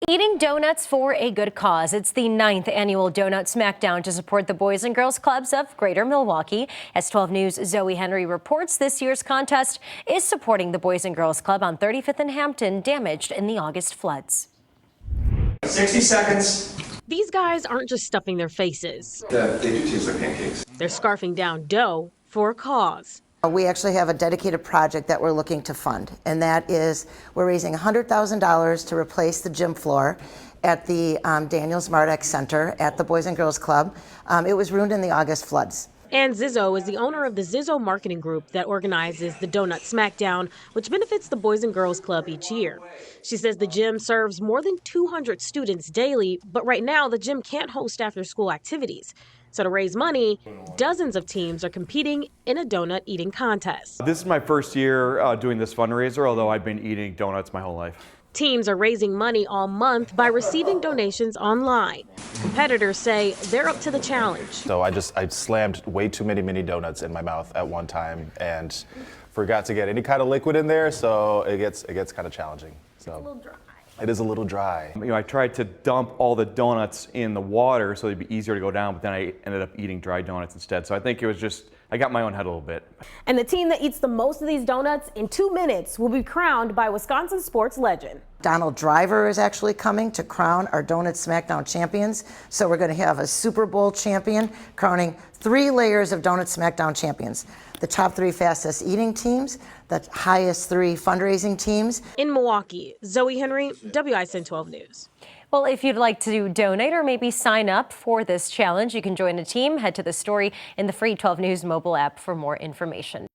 Eating donuts for a good cause. It's the 9th annual Donut Smackdown to support the Boys and Girls Clubs of Greater Milwaukee. As 12 News' Zoe Henry reports, this year's contest is supporting the Boys and Girls Club on 35th and Hampton, damaged in the August floods. 60 seconds. These guys aren't just stuffing their faces. They do taste like pancakes. They're scarfing down dough for a cause. We actually have a dedicated project that we're looking to fund, and that is we're raising $100,000 to replace the gym floor at the Daniels Mardex Center at the Boys and Girls Club. It was ruined in the August floods. Ann Zizzo is the owner of the Zizzo Marketing Group that organizes the Donut Smackdown, which benefits the Boys and Girls Club each year. She says the gym serves more than 200 students daily, but right now the gym can't host after-school activities. So to raise money, dozens of teams are competing in a donut eating contest. This is my first year doing this fundraiser, although I've been eating donuts my whole life. Teams are raising money all month by receiving donations online. Competitors say they're up to the challenge. So I slammed way too many mini donuts in my mouth at one time and forgot to get any kind of liquid in there, so it gets kind of challenging. So. It's a little dry. It is a little dry. I tried to dump all the donuts in the water so it'd be easier to go down, but then I ended up eating dry donuts instead. So I think it was just, I got my own head a little bit. And the team that eats the most of these donuts in 2 minutes will be crowned by Wisconsin sports legend. Donald Driver is actually coming to crown our Donut Smackdown champions. So we're going to have a Super Bowl champion crowning 3 layers of Donut Smackdown champions. The top 3 fastest eating teams, the highest 3 fundraising teams. In Milwaukee, Zoe Henry, WISN 12 News. Well, if you'd like to donate or maybe sign up for this challenge, you can join a team. Head to the story in the free 12 News mobile app for more information.